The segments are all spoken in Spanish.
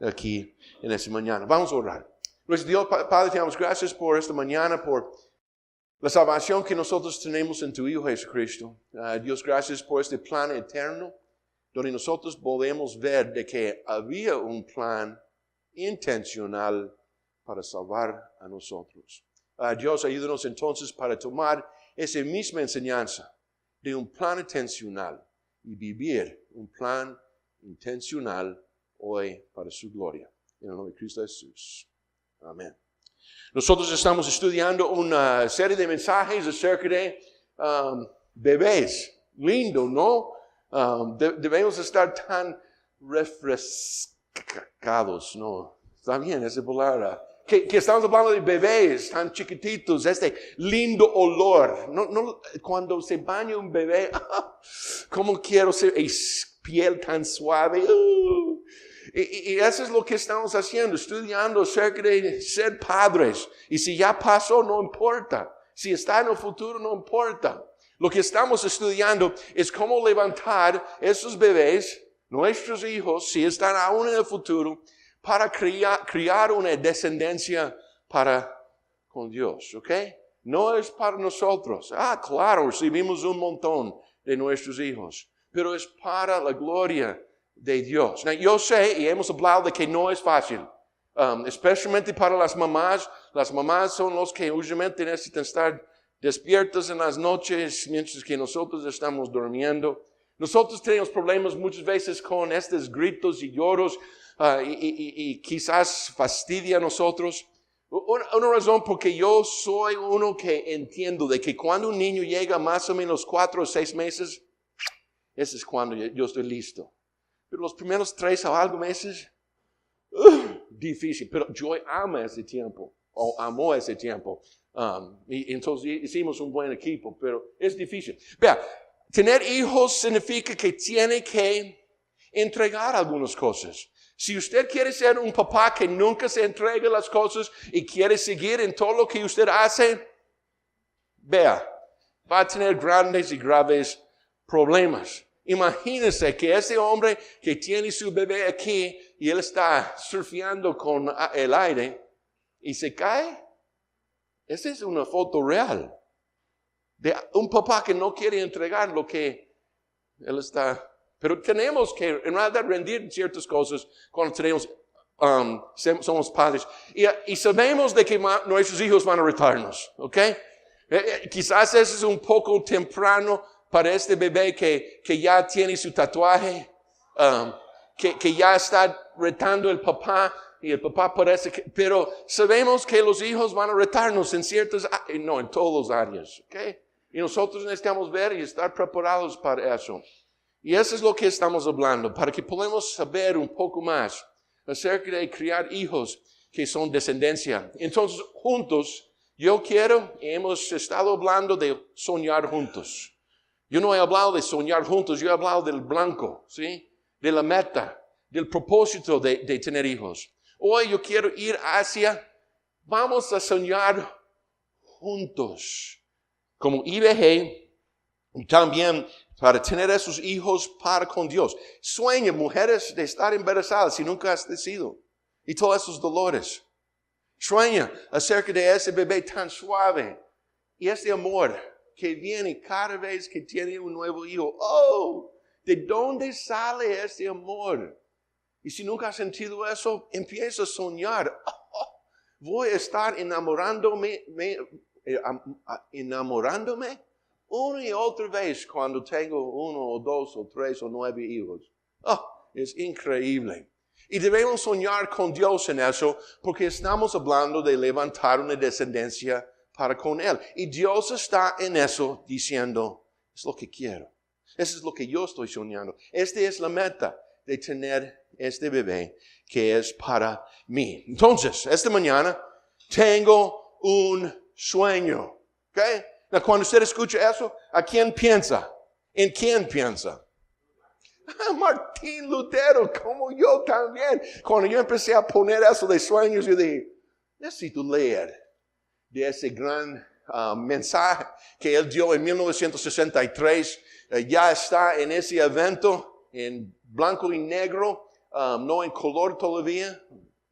aquí en esta mañana. Vamos a orar. Nuestro Dios, Padre, te damos gracias por esta mañana, por la salvación que nosotros tenemos en tu Hijo Jesucristo. Dios, gracias por este plan eterno, donde nosotros podemos ver de que había un plan intencional para salvar a nosotros. Dios, ayúdanos entonces para tomar esa misma enseñanza de un plan intencional y vivir un plan intencional hoy para su gloria. En el nombre de Cristo Jesús. Amén. Nosotros estamos estudiando una serie de mensajes acerca de bebés. Lindo, ¿no? Debemos estar tan refrescados, ¿no? Está bien esa palabra. Que estamos hablando de bebés tan chiquititos, este lindo olor. No, cuando se baña un bebé, como quiero ser, piel tan suave. Y eso es lo que estamos haciendo, estudiando acerca de ser padres. Y si ya pasó, no importa. Si está en el futuro, no importa. Lo que estamos estudiando es cómo levantar esos bebés, nuestros hijos, si están aún en el futuro, para criar una descendencia con Dios, ¿ok? No es para nosotros. Claro, recibimos un montón de nuestros hijos, pero es para la gloria de Dios. Yo sé, y hemos hablado de que no es fácil, especialmente para las mamás. Las mamás son los que usualmente necesitan estar despiertas en las noches, mientras que nosotros estamos durmiendo. Nosotros tenemos problemas muchas veces con estos gritos y lloros, y quizás fastidia a nosotros. Una razón porque yo soy uno que entiendo de que cuando un niño llega más o menos 4 o 6 meses, ese es cuando yo estoy listo. Pero los primeros 3 o algo meses, difícil. Pero yo amo ese tiempo, o amo ese tiempo. Y entonces hicimos un buen equipo, pero es difícil. Vea, tener hijos significa que tiene que entregar algunas cosas. Si usted quiere ser un papá que nunca se entrega las cosas y quiere seguir en todo lo que usted hace, vea, va a tener grandes y graves problemas. Imagínese que ese hombre que tiene su bebé aquí y él está surfeando con el aire y se cae. Esa es una foto real de un papá que no quiere entregar lo que él está. Pero tenemos que en realidad rendir ciertas cosas cuando somos padres. Y sabemos de que nuestros hijos van a retarnos, ¿ok? Quizás eso es un poco temprano para este bebé que ya tiene su tatuaje, que ya está retando el papá, y el papá parece que, pero sabemos que los hijos van a retarnos en en todas las áreas, ¿ok? Y nosotros necesitamos ver y estar preparados para eso. Y eso es lo que estamos hablando, para que podamos saber un poco más acerca de criar hijos que son descendencia. Entonces, juntos, hemos estado hablando de soñar juntos. Yo no he hablado de soñar juntos, yo he hablado del blanco, ¿sí? De la meta, del propósito de tener hijos. Hoy yo quiero ir vamos a soñar juntos, como IBG, y también para tener esos hijos con Dios. Sueña, mujeres, de estar embarazadas si nunca has nacido, y todos esos dolores. Sueña acerca de ese bebé tan suave, y este amor que viene cada vez que tiene un nuevo hijo. ¿De dónde sale este amor? Y si nunca has sentido eso, empieza a soñar. Voy a estar enamorándome una y otra vez cuando tengo 1 o 2 o 3 o 9 hijos. Es increíble. Y debemos soñar con Dios en eso, porque estamos hablando de levantar una descendencia para con Él. Y Dios está en eso diciendo, es lo que quiero. Eso es lo que yo estoy soñando. Esta es la meta de tener este bebé que es para mí. Entonces, esta mañana tengo un sueño. ¿Ok? Cuando usted escucha eso, ¿a quién piensa? ¿En quién piensa? Martín Lutero, como yo también. Cuando yo empecé a poner eso de sueños, yo dije, necesito leer de ese gran mensaje que él dio en 1963. Ya está en ese evento en blanco y negro, no en color todavía.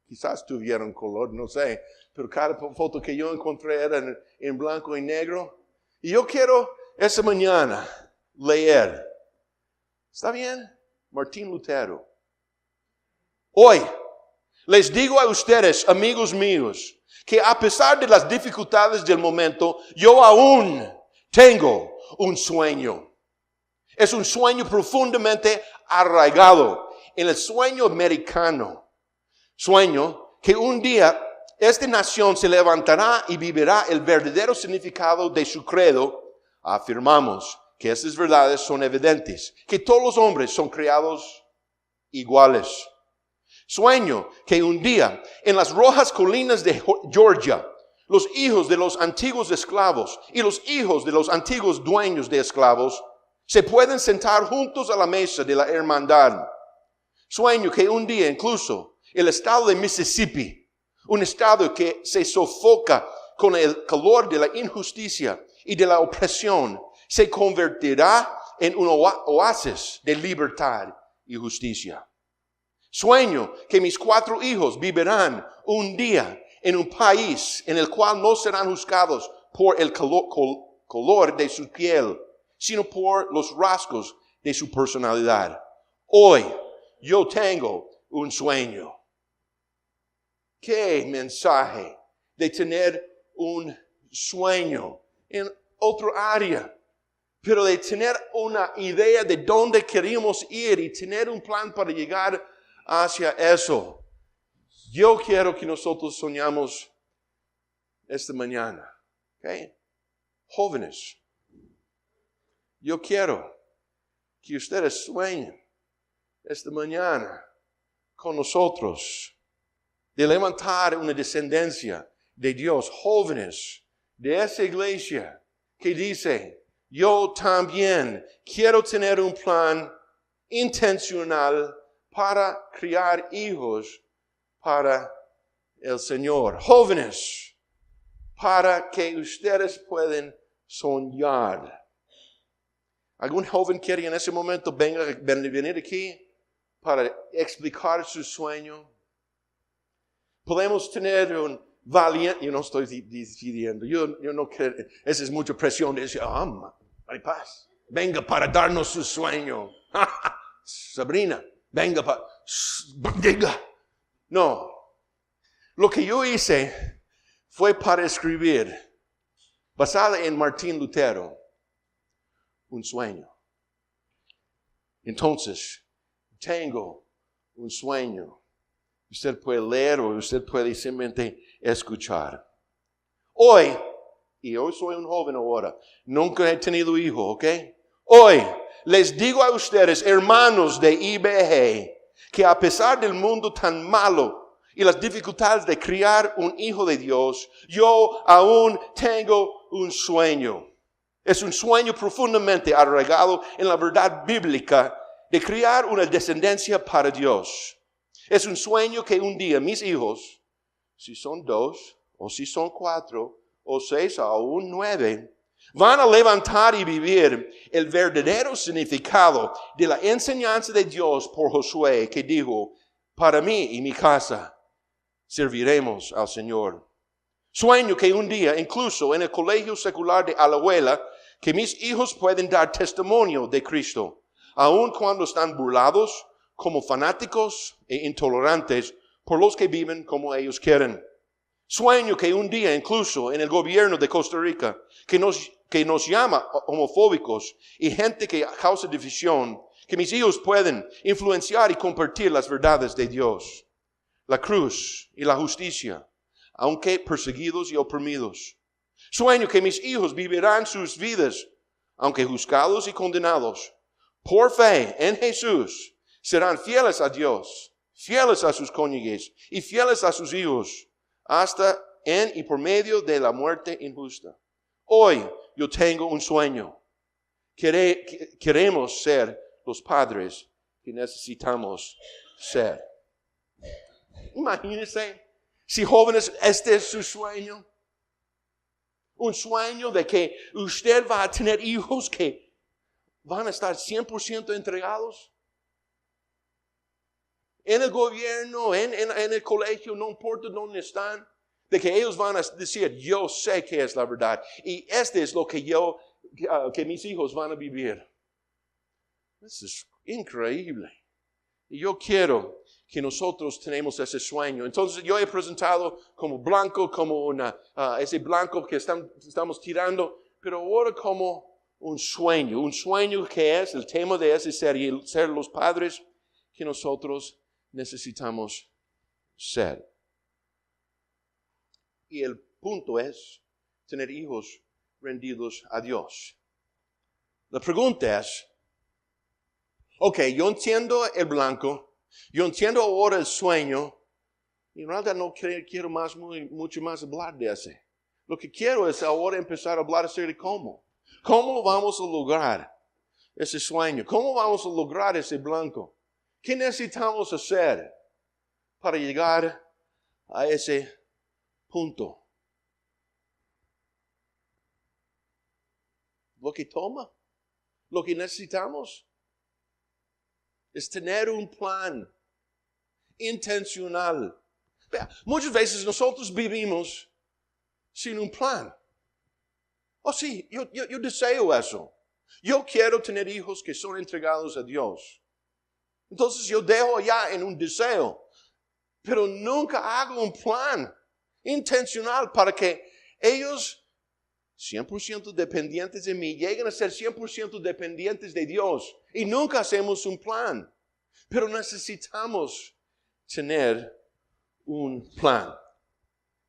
Quizás tuvieron color, no sé. Pero cada foto que yo encontré era en blanco y negro. Y yo quiero esa mañana leer. ¿Está bien? Martín Lutero. Hoy les digo a ustedes, amigos míos, que a pesar de las dificultades del momento, yo aún tengo un sueño. Es un sueño profundamente arraigado en el sueño americano. Sueño que un día esta nación se levantará y vivirá el verdadero significado de su credo. Afirmamos que estas verdades son evidentes, que todos los hombres son creados iguales. Sueño que un día en las rojas colinas de Georgia, los hijos de los antiguos esclavos y los hijos de los antiguos dueños de esclavos se pueden sentar juntos a la mesa de la hermandad. Sueño que un día incluso el estado de Mississippi, un estado que se sofoca con el calor de la injusticia y de la opresión, se convertirá en un oasis de libertad y justicia. Sueño que mis 4 hijos vivirán un día en un país en el cual no serán juzgados por el color de su piel, sino por los rasgos de su personalidad. Hoy yo tengo un sueño. Qué mensaje de tener un sueño en otro área, pero de tener una idea de dónde queremos ir y tener un plan para llegar hacia eso. Yo quiero que nosotros soñamos esta mañana. ¿Okay? Jóvenes, yo quiero que ustedes sueñen esta mañana con nosotros de levantar una descendencia de Dios, jóvenes de esa iglesia que dice, yo también quiero tener un plan intencional para criar hijos para el Señor. Jóvenes, para que ustedes puedan soñar. ¿Algún joven quiere en ese momento venir aquí para explicar su sueño? Podemos tener un valiente, yo no estoy decidiendo, yo no quiero, esa es mucha presión de decir, hay paz, venga para darnos su sueño. Sabrina, venga para, diga. No, lo que yo hice fue para escribir, basada en Martín Lutero, un sueño. Entonces, tengo un sueño. Usted puede leer o usted puede simplemente escuchar. Hoy, y hoy soy un joven ahora, nunca he tenido hijo, ¿ok? Hoy les digo a ustedes, hermanos de IBG, que a pesar del mundo tan malo y las dificultades de criar un hijo de Dios, yo aún tengo un sueño. Es un sueño profundamente arraigado en la verdad bíblica de criar una descendencia para Dios. Es un sueño que un día mis hijos, si son 2, o si son 4, o 6, o aún 9, van a levantar y vivir el verdadero significado de la enseñanza de Dios por Josué, que dijo, para mí y mi casa serviremos al Señor. Sueño que un día, incluso en el colegio secular de Alajuela, que mis hijos pueden dar testimonio de Cristo, aun cuando están burlados como fanáticos e intolerantes por los que viven como ellos quieren. Sueño que un día, incluso en el gobierno de Costa Rica, que nos llama homofóbicos y gente que causa división, que mis hijos pueden influenciar y compartir las verdades de Dios, la cruz y la justicia, aunque perseguidos y oprimidos. Sueño que mis hijos vivirán sus vidas, aunque juzgados y condenados, por fe en Jesús, serán fieles a Dios, fieles a sus cónyuges y fieles a sus hijos, hasta en y por medio de la muerte injusta. Hoy yo tengo un sueño. Queremos ser los padres que necesitamos ser. Imagínense, si jóvenes, este es su sueño. Un sueño de que usted va a tener hijos que van a estar 100% entregados en el gobierno, en el colegio, no importa dónde están, de que ellos van a decir, yo sé que es la verdad. Y este es lo que que mis hijos van a vivir. Eso es increíble. Y yo quiero que nosotros tenemos ese sueño. Entonces yo he presentado como blanco, como ese blanco que estamos tirando, pero ahora como un sueño que es el tema de ese ser los padres que nosotros necesitamos ser. Y el punto es tener hijos rendidos a Dios. La pregunta es, ok, yo entiendo el blanco, yo entiendo ahora el sueño, y en realidad no quiero mucho más hablar de ese. Lo que quiero es ahora empezar a hablar acerca de cómo. ¿Cómo lo vamos a lograr ese sueño? ¿Cómo vamos a lograr ese blanco? ¿Qué necesitamos hacer para llegar a ese punto? Lo que toma, lo que necesitamos es tener un plan intencional. Vea, muchas veces nosotros vivimos sin un plan. Oh sí, yo deseo eso. Yo quiero tener hijos que son entregados a Dios. Entonces yo dejo ya en un deseo, pero nunca hago un plan intencional para que ellos 100% dependientes de mí lleguen a ser 100% dependientes de Dios. Y nunca hacemos un plan. Pero necesitamos tener un plan.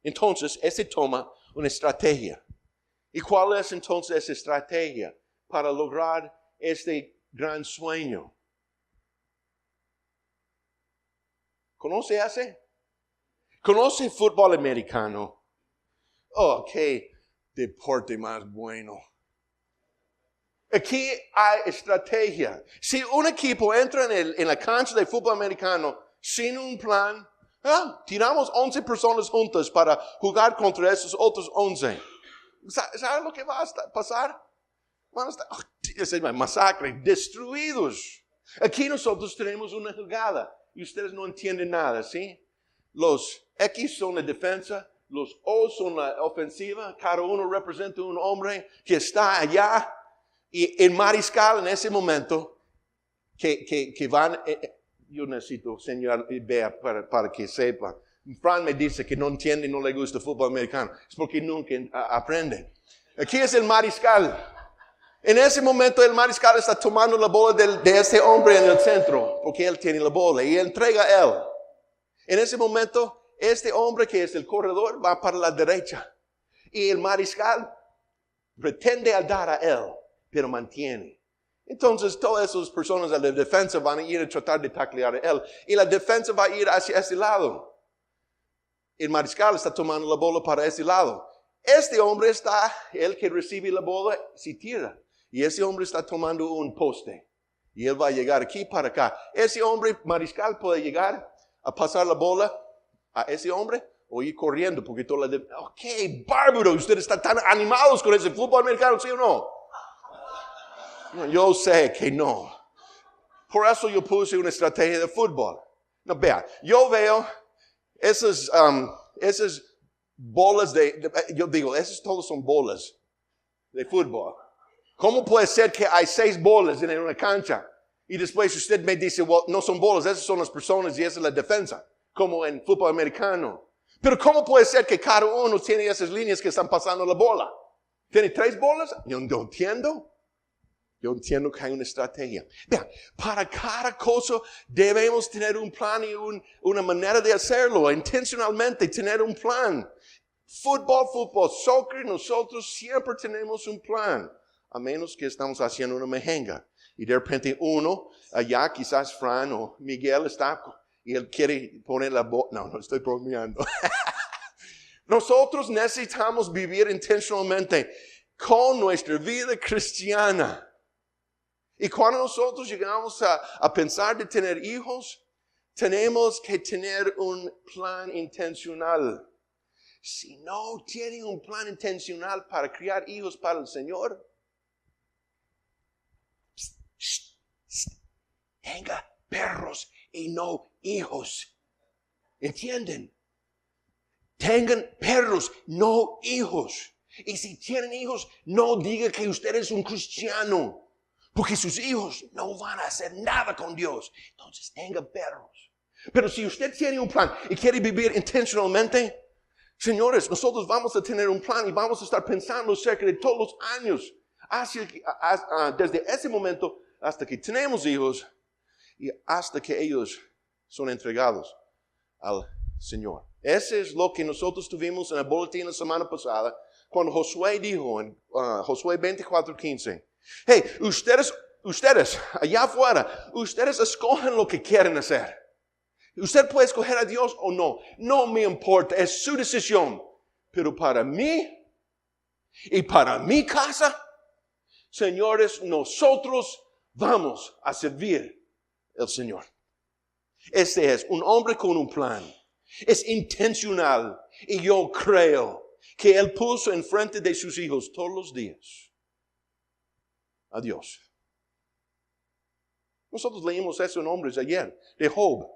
Entonces, ese toma una estrategia. ¿Y cuál es entonces esa estrategia para lograr este gran sueño? ¿Conoce ese? ¿Conoce fútbol americano? Oh, qué deporte más bueno. Aquí hay estrategia. Si un equipo entra en la cancha de fútbol americano sin un plan, tiramos 11 personas juntas para jugar contra esos otros 11. ¿Sabe lo que va a pasar? Van a estar masacre, destruidos. Aquí nosotros tenemos una jugada y ustedes no entienden nada, ¿sí? Los X son la defensa, los O son la ofensiva, cada uno representa un hombre que está allá. Y el mariscal en ese momento que van, yo necesito señalar y vea para que sepa. Fran me dice que no entiende y no le gusta el fútbol americano. Es porque nunca aprenden. Aquí es el mariscal. En ese momento el mariscal está tomando la bola de este hombre en el centro, porque él tiene la bola y entrega a él. En ese momento, este hombre que es el corredor va para la derecha. Y el mariscal pretende dar a él, pero mantiene. Entonces todas esas personas de la defensa van a ir a tratar de taclear a él. Y la defensa va a ir hacia ese lado. El mariscal está tomando la bola para ese lado. Este hombre está, el que recibe la bola, si tira. Y ese hombre está tomando un poste. Y él va a llegar aquí para acá. Ese hombre mariscal puede llegar a pasar la bola a ese hombre o ir corriendo. Porque toda la ok, bárbaro, ustedes están tan animados con ese fútbol americano, ¿sí o no? No, yo sé que no. Por eso yo puse una estrategia de fútbol. No, vea, yo veo esas bolas yo digo, esas todas son bolas de fútbol. ¿Cómo puede ser que hay 6 bolas en una cancha? Y después usted me dice, well, no son bolas, esas son las personas y esa es la defensa, como en fútbol americano. Pero ¿cómo puede ser que cada uno tiene esas líneas que están pasando la bola? ¿Tiene 3 bolas? Yo no entiendo. Yo entiendo que hay una estrategia. Vean, para cada cosa debemos tener un plan y una manera de hacerlo. Intencionalmente tener un plan. Fútbol, soccer, nosotros siempre tenemos un plan. A menos que estamos haciendo una mejenga. Y de repente uno, allá quizás Fran o Miguel está y él quiere poner la bola. No estoy bromeando. Nosotros necesitamos vivir intencionalmente con nuestra vida cristiana. Y cuando nosotros llegamos a pensar de tener hijos, tenemos que tener un plan intencional. Si no tienen un plan intencional para criar hijos para el Señor, tenga perros y no hijos. ¿Entienden? Tengan perros, no hijos. Y si tienen hijos, no diga que usted es un cristiano. Porque sus hijos no van a hacer nada con Dios. Entonces tenga perros. Pero si usted tiene un plan y quiere vivir intencionalmente, señores, nosotros vamos a tener un plan y vamos a estar pensando acerca de todos los años. Desde ese momento hasta que tenemos hijos y hasta que ellos son entregados al Señor. Ese es lo que nosotros tuvimos en el boletín la semana pasada, cuando Josué dijo en Josué 24:15, hey, ustedes allá afuera, ustedes escogen lo que quieren hacer. Usted puede escoger a Dios o no, no me importa, es su decisión. Pero para mí y para mi casa, señores, nosotros vamos a servir al Señor. Este es un hombre con un plan. Es intencional y yo creo que él puso enfrente de sus hijos todos los días a Dios. Nosotros leímos eso en Hombres ayer, de Job.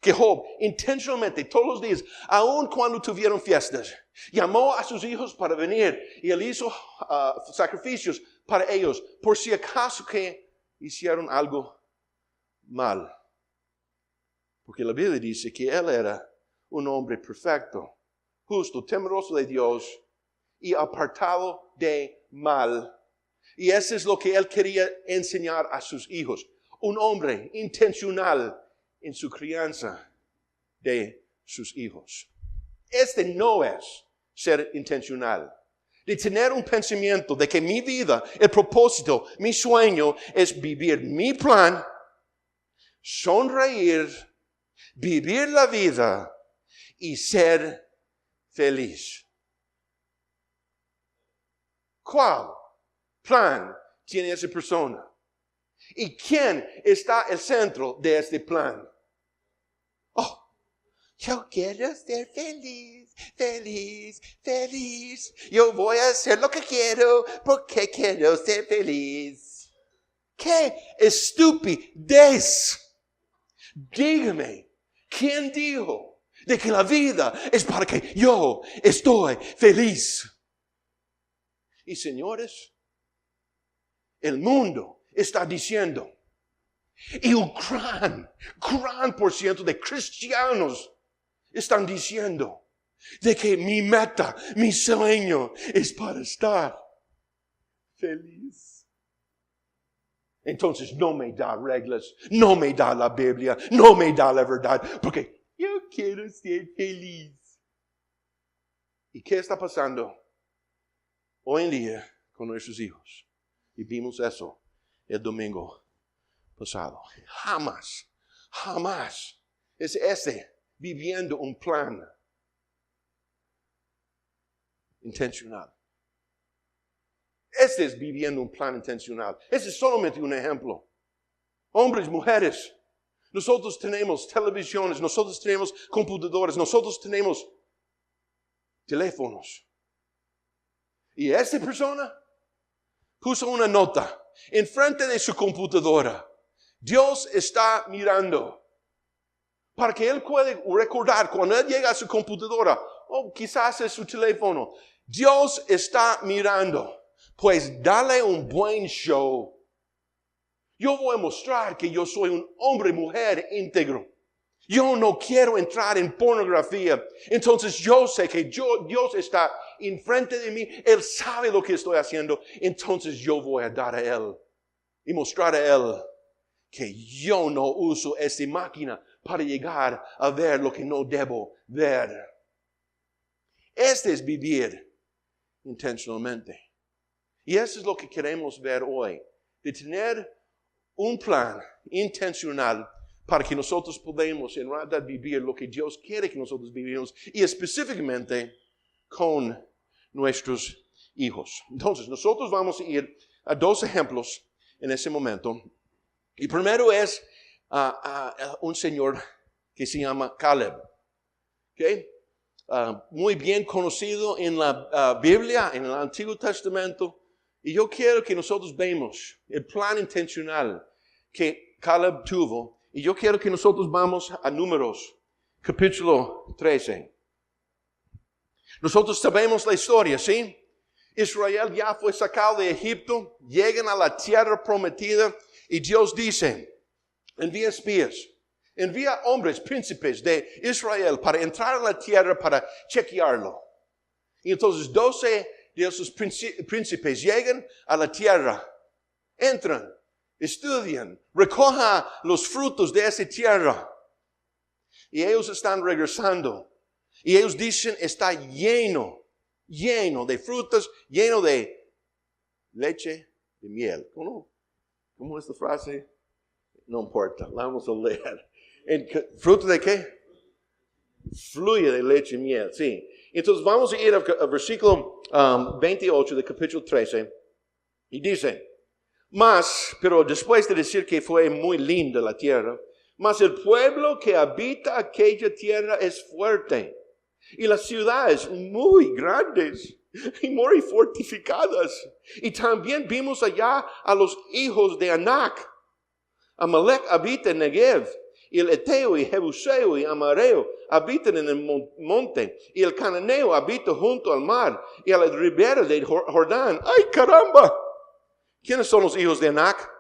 Que Job intencionalmente todos los días, aun cuando tuvieron fiestas, llamó a sus hijos para venir y él hizo sacrificios para ellos por si acaso que hicieron algo mal. Porque la Biblia dice que él era un hombre perfecto, justo, temeroso de Dios y apartado de mal. Y eso es lo que él quería enseñar a sus hijos. Un hombre intencional en su crianza de sus hijos. Este no es ser intencional. De tener un pensamiento de que mi vida, el propósito, mi sueño es vivir mi plan, sonreír, vivir la vida y ser feliz. ¿Cuál plan tiene esa persona? ¿Y quién está el centro de este plan? Oh, yo quiero ser feliz, feliz, feliz. Yo voy a hacer lo que quiero porque quiero ser feliz. ¡Qué estupidez! Dígame, ¿quién dijo de que la vida es para que yo estoy feliz? Y señores, el mundo está diciendo, y un gran por ciento de cristianos están diciendo de que mi meta, mi sueño es para estar feliz. Entonces no me da reglas, no me da la Biblia, no me da la verdad, porque yo quiero ser feliz. ¿Y qué está pasando hoy en día con nuestros hijos? Y vimos eso el domingo pasado. Jamás es viviendo un plan intencional. Este es viviendo un plan intencional. Este es solamente un ejemplo. Hombres, mujeres, nosotros tenemos televisiones, nosotros tenemos computadoras, nosotros tenemos teléfonos. Y esta persona puso una nota enfrente de su computadora. Dios está mirando. Para que él pueda recordar cuando él llega a su computadora, o quizás es su teléfono, Dios está mirando. Pues dale un buen show. Yo voy a mostrar que yo soy un hombre, mujer íntegro. Yo no quiero entrar en pornografía. Entonces yo sé que Dios está enfrente de mí. Él sabe lo que estoy haciendo. Entonces yo voy a dar a Él y mostrar a Él que yo no uso esta máquina para llegar a ver lo que no debo ver. Este es vivir intencionalmente. Y eso es lo que queremos ver hoy. De tener un plan intencional para que nosotros podamos en realidad vivir lo que Dios quiere que nosotros vivamos. Y específicamente con nuestros hijos. Entonces, nosotros vamos a ir a dos ejemplos en ese momento. Y primero es un señor que se llama Caleb. ¿Okay? Muy bien conocido en la Biblia, en el Antiguo Testamento. Y yo quiero que nosotros veamos el plan intencional que Caleb tuvo Y yo quiero que nosotros vamos a Números, capítulo 13. Nosotros sabemos la historia, ¿sí? Israel ya fue sacado de Egipto, llegan a la tierra prometida y Dios dice, envía espías, envía hombres, príncipes de Israel para entrar a la tierra para chequearlo. Y entonces 12 de esos príncipes llegan a la tierra, entran, estudian, recojan los frutos de esa tierra. Y ellos están regresando. Y ellos dicen, está lleno de frutas, lleno de leche de miel. ¿Cómo es la frase? No importa, la vamos a leer. ¿Fruto de qué? Fluye de leche y miel, sí. Entonces vamos a ir al versículo 28 del capítulo 13. Y dice, pero después de decir que fue muy linda la tierra, mas el pueblo que habita aquella tierra es fuerte. Y las ciudades muy grandes y muy fortificadas. Y también vimos allá a los hijos de Anac. Amalek habita en Negev. Y el Eteo y Jebuseo y Amareo habitan en el monte. Y el Cananeo habita junto al mar. Y a la ribera de Jordán. ¡Ay, caramba! ¿Quiénes son los hijos de Anac?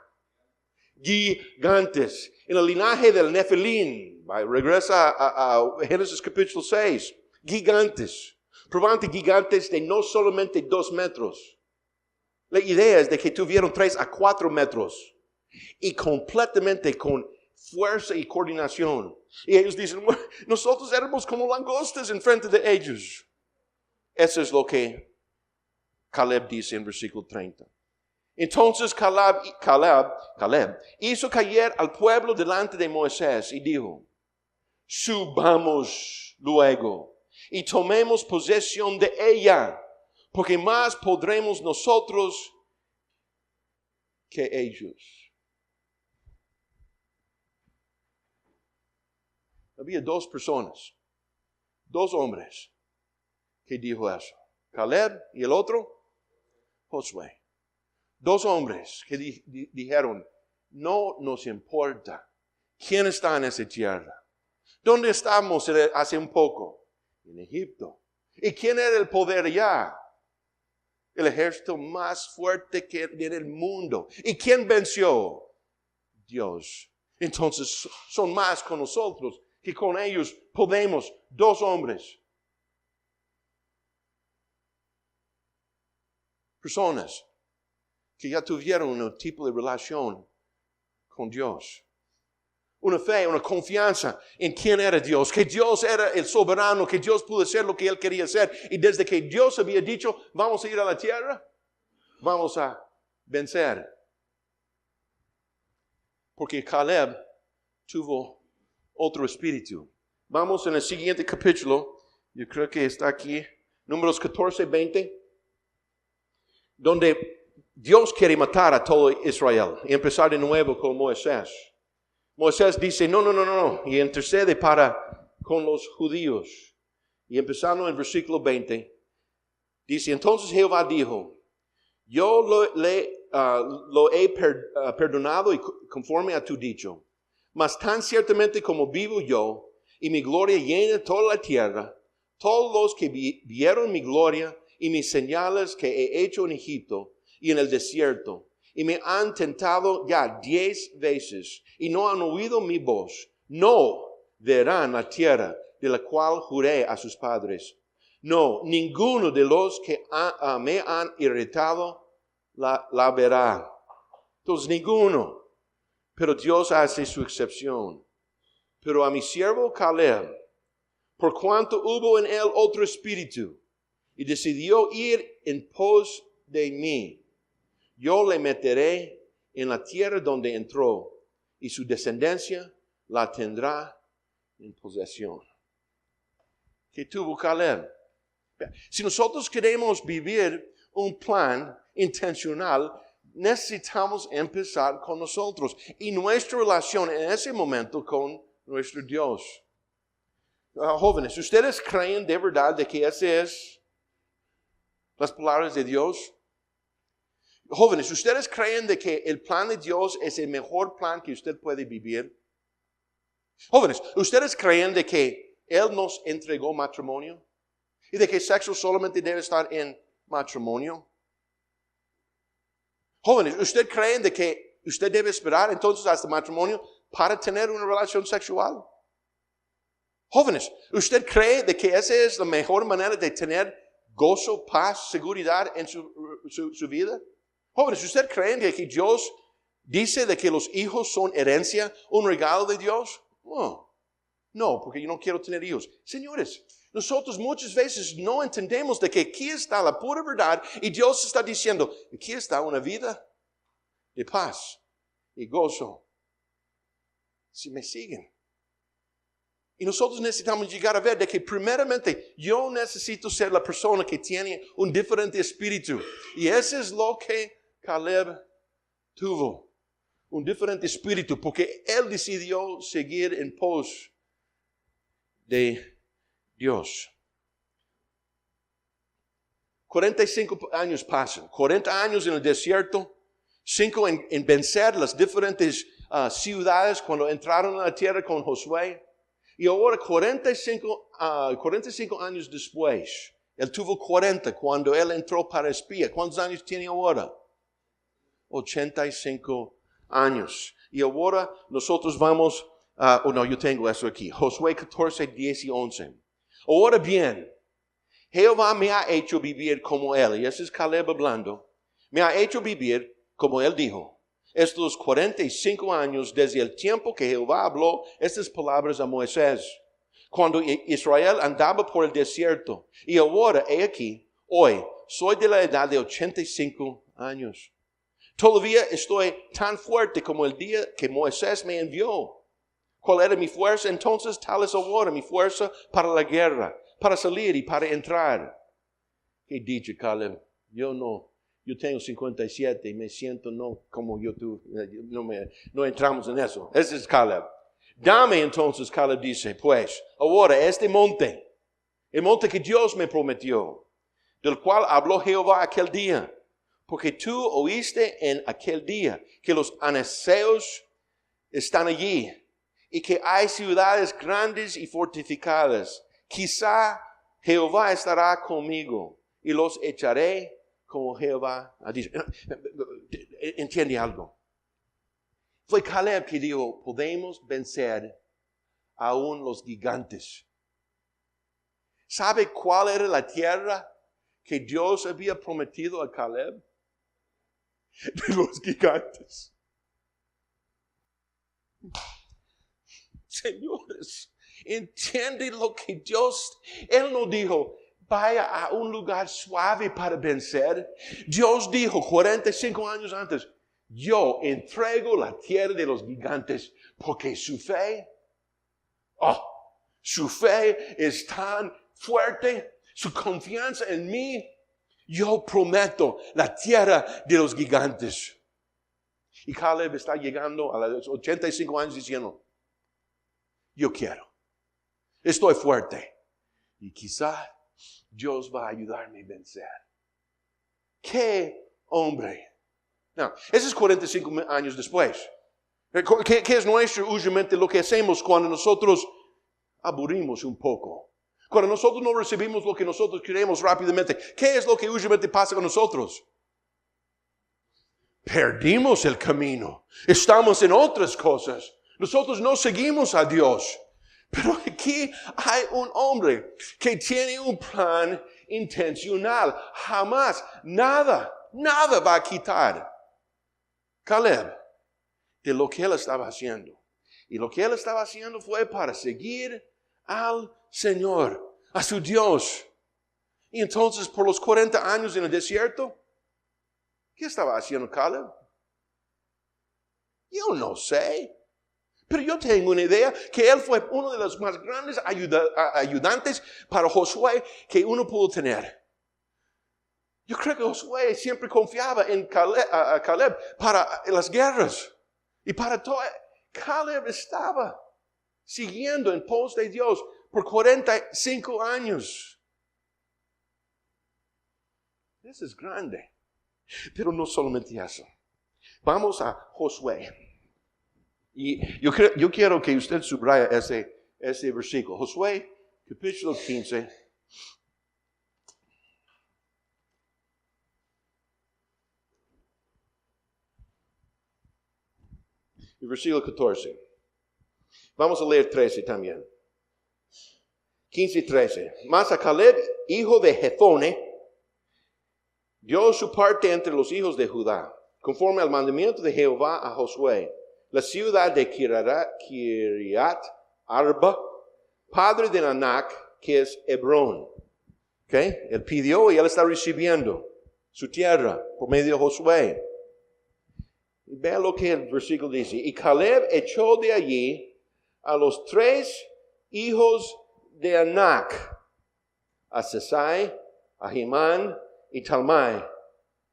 Gigantes. En el linaje del Nefilim. Regresa a Génesis capítulo 6. Gigantes. Probablemente gigantes de no solamente 2 metros. La idea es de que tuvieron 3 a 4 metros. Y completamente con fuerza y coordinación. Y ellos dicen, nosotros éramos como langostas en frente de ellos. Eso es lo que Caleb dice en versículo 30. Entonces Caleb hizo caer al pueblo delante de Moisés y dijo, subamos luego y tomemos posesión de ella, porque más podremos nosotros que ellos. Había 2 personas, 2 hombres que dijo eso. Caleb y el otro, Josué. 2 hombres que dijeron, no nos importa quién está en esa tierra. ¿Dónde estamos hace un poco? En Egipto. ¿Y quién era el poder allá? El ejército más fuerte que en el mundo. ¿Y quién venció? Dios. Entonces son más con nosotros que con ellos podemos. 2 hombres. Personas que ya tuvieron un tipo de relación con Dios. Una fe, una confianza en quién era Dios, que Dios era el soberano, que Dios pudo hacer lo que Él quería hacer. Y desde que Dios había dicho, vamos a ir a la tierra, vamos a vencer. Porque Caleb tuvo otro espíritu. Vamos en el siguiente capítulo, yo creo que está aquí, Números 14, 20, donde Dios quiere matar a todo Israel y empezar de nuevo con Moisés. Moisés dice, no, y intercede con los judíos. Y empezando en versículo 20, dice, entonces Jehová dijo, yo lo he perdonado y conforme a tu dicho, mas tan ciertamente como vivo yo, y mi gloria llena toda la tierra, todos los que vieron mi gloria y mis señales que he hecho en Egipto y en el desierto, y me han tentado ya 10 veces, y no han oído mi voz, no verán la tierra de la cual juré a sus padres. No, ninguno de los que me han irritado la verá. Entonces ninguno, pero Dios hace su excepción. Pero a mi siervo Caleb, por cuanto hubo en él otro espíritu, y decidió ir en pos de mí, yo le meteré en la tierra donde entró, y su descendencia la tendrá en posesión. ¿Qué tuvo Caleb? Si nosotros queremos vivir un plan intencional, necesitamos empezar con nosotros y nuestra relación en ese momento con nuestro Dios. Jóvenes, ¿ustedes creen de verdad de que esas es las palabras de Dios? Jóvenes, ¿ustedes creen de que el plan de Dios es el mejor plan que usted puede vivir? Jóvenes, ¿ustedes creen de que Él nos entregó matrimonio? ¿Y de que sexo solamente debe estar en matrimonio? Jóvenes, ¿usted creen de que usted debe esperar entonces hasta matrimonio para tener una relación sexual? Jóvenes, ¿usted cree de que esa es la mejor manera de tener gozo, paz, seguridad en su vida? Jóvenes, ¿usted cree que Dios dice de que los hijos son herencia, un regalo de Dios? No, porque yo no quiero tener hijos. Señores, nosotros muchas veces no entendemos de que aquí está la pura verdad y Dios está diciendo, aquí está una vida de paz y gozo. Si me siguen. Y nosotros necesitamos llegar a ver de que primeramente yo necesito ser la persona que tiene un diferente espíritu. Y eso es lo que Caleb tuvo. Un diferente espíritu porque él decidió seguir en pos de Dios. 45 años pasan. 40 años en el desierto. 5 en vencer las diferentes ciudades cuando entraron a la tierra con Josué. Y ahora 45 años después, él tuvo 40 cuando él entró para espía. ¿Cuántos años tiene ahora? 85 años. Y ahora nosotros vamos, yo tengo eso aquí. Josué 14, 10 y 11. Ahora bien, Jehová me ha hecho vivir como él. Y ese es Caleb hablando. Me ha hecho vivir como él dijo. Estos 45 años desde el tiempo que Jehová habló estas palabras a Moisés, cuando Israel andaba por el desierto. Y ahora, he aquí, hoy, soy de la edad de 85 años. Todavía estoy tan fuerte como el día que Moisés me envió. ¿Cuál era mi fuerza? Entonces tal es ahora mi fuerza para la guerra, para salir y para entrar. ¿Qué dicho, Caleb? Yo tengo 57 y me siento no como tú. No entramos en eso. Ese es Caleb. Dame entonces, Caleb dice, pues, ahora este monte, el monte que Dios me prometió, del cual habló Jehová aquel día, porque tú oíste en aquel día que los anaseos están allí y que hay ciudades grandes y fortificadas. Quizá Jehová estará conmigo y los echaré como Jehová ha dicho. ¿Entiende algo? Fue Caleb que dijo, podemos vencer aún los gigantes. ¿Sabe cuál era la tierra que Dios había prometido a Caleb? De los gigantes. Señores, entiende lo que Dios, Él no dijo, vaya a un lugar suave para vencer. Dios dijo 45 años antes, yo entrego la tierra de los gigantes porque su fe es tan fuerte, su confianza en mí. Yo prometo la tierra de los gigantes. Y Caleb está llegando a los 85 años diciendo, yo quiero, estoy fuerte y quizá Dios va a ayudarme a vencer. ¡Qué hombre! No, eso es 45 años después. ¿Qué es nuestro usualmente lo que hacemos cuando nosotros aburrimos un poco? Cuando nosotros no recibimos lo que nosotros queremos rápidamente, ¿qué es lo que usualmente pasa con nosotros? Perdimos el camino. Estamos en otras cosas. Nosotros no seguimos a Dios. Pero aquí hay un hombre que tiene un plan intencional. Jamás, nada va a quitar Caleb de lo que él estaba haciendo. Y lo que él estaba haciendo fue para seguir al Señor, a su Dios. Y entonces por los 40 años en el desierto, ¿qué estaba haciendo Caleb? Yo no sé. Pero yo tengo una idea que él fue uno de los más grandes ayudantes para Josué que uno pudo tener. Yo creo que Josué siempre confiaba en Caleb para las guerras. Y para todo, Caleb estaba siguiendo en pos de Dios por 45 años. Eso es grande. Pero no solamente eso. Vamos a Josué. Y yo quiero que usted subraya ese versículo. Josué, capítulo 15. Y versículo 14. Vamos a leer 13 también. 15 y 13. Mas a Caleb, hijo de Jefone, dio su parte entre los hijos de Judá, conforme al mandamiento de Jehová a Josué, la ciudad de Kiriat Arba, padre de Anac, que es Hebrón. ¿Okay? Él pidió y él está recibiendo su tierra por medio de Josué. Vea lo que el versículo dice. Y Caleb echó de allí a los 3 hijos de Anac, a Sesai, a Himán y Talmai,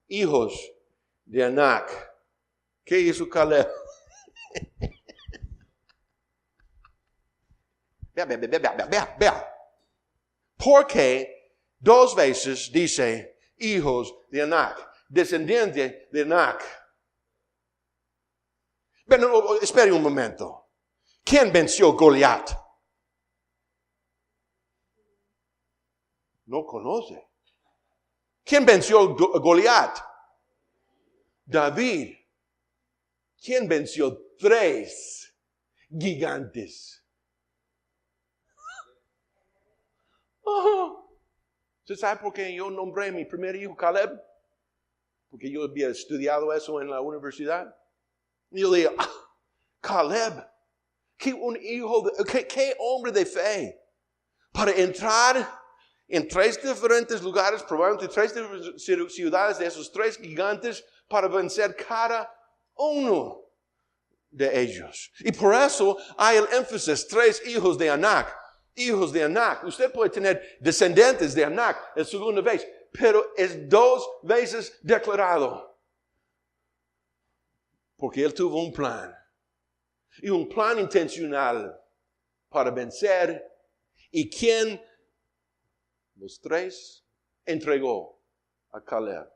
hijos de Anac. ¿Qué hizo Caleb? Vea. Porque 2 veces dice hijos de Anac, descendiente de Anac. Pero espere un momento. ¿Quién venció Goliat? No conoce. ¿Quién venció Goliat? David. ¿Quién venció 3 gigantes? ¿Usted sabe por qué yo nombré a mi primer hijo Caleb? Porque yo había estudiado eso en la universidad. Y yo digo, Caleb, qué hombre de fe, para entrar en 3 diferentes lugares, probablemente 3 ciudades de esos 3 gigantes, para vencer cada uno de ellos. Y por eso hay el énfasis, 3 hijos de Anac. Hijos de Anac. Usted puede tener descendientes de Anac en segunda vez, pero es 2 veces declarado. Porque él tuvo un plan. Y un plan intencional para vencer. ¿Y quién? Los 3 entregó a Caleb.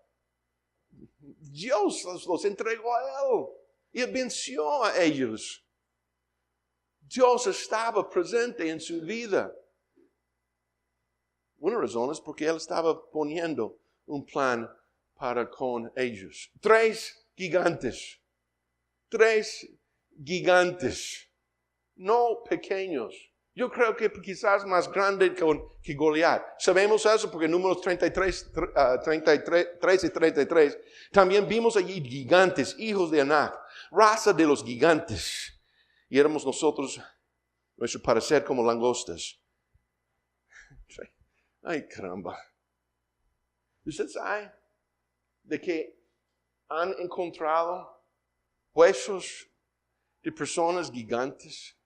Dios los entregó a él. Y él venció a ellos. Dios estaba presente en su vida. Una razón es porque él estaba poniendo un plan para con ellos. 3 gigantes. 3 gigantes, no pequeños. Yo creo que quizás más grande que Goliat. Sabemos eso porque en Números 33 y 33 también vimos allí gigantes, hijos de Anac, raza de los gigantes. Y éramos nosotros, nuestro parecer, como langostas. Ay, caramba. ¿Usted sabe de que han encontrado huesos de personas gigantes?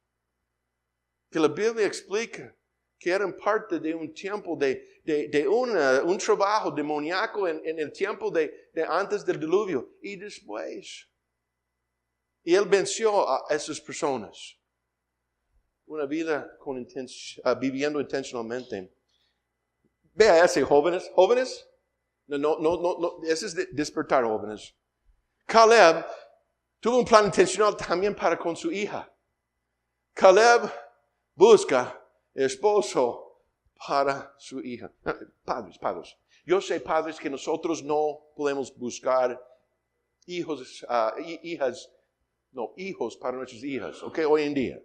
Que la Biblia explica que eran parte de un tiempo de un trabajo demoníaco en el tiempo de antes del diluvio y después. Y él venció a esas personas. Una vida viviendo intencionalmente. Vea ese jóvenes. No, ese es despertar jóvenes. Caleb tuvo un plan intencional también para con su hija. Caleb busca esposo para su hija. Padres. Yo sé, padres, que nosotros no podemos buscar hijos para nuestras hijas, ¿ok? Hoy en día.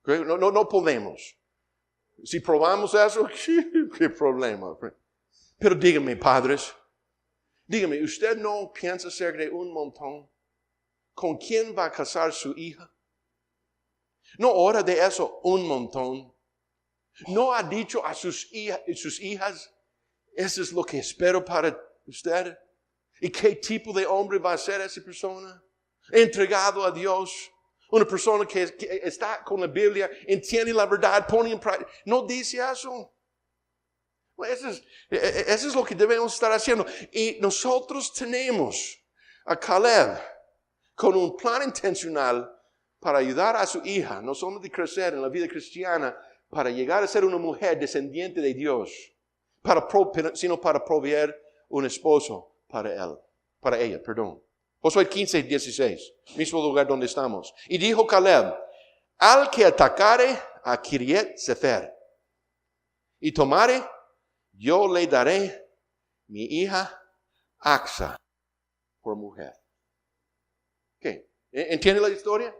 ¿Okay? No podemos. Si probamos eso, ¿qué problema? Pero díganme, padres, ¿usted no piensa acerca de un montón? ¿Con quién va a casar su hija? ¿No ora de eso un montón? ¿No ha dicho a sus hijas, eso es lo que espero para usted? ¿Y qué tipo de hombre va a ser esa persona? Entregado a Dios. Una persona que está con la Biblia, entiende la verdad, pone en práctica. No dice eso. Eso es lo que debemos estar haciendo. Y nosotros tenemos a Caleb con un plan intencional para ayudar a su hija, no solo de crecer en la vida cristiana, para llegar a ser una mujer descendiente de Dios, sino para proveer un esposo para ella. Josué 15:16, mismo lugar donde estamos. Y dijo Caleb, al que atacare a Kiriat Sefer y tomare, yo le daré mi hija Axa por mujer. ¿Qué? ¿Entiende la historia?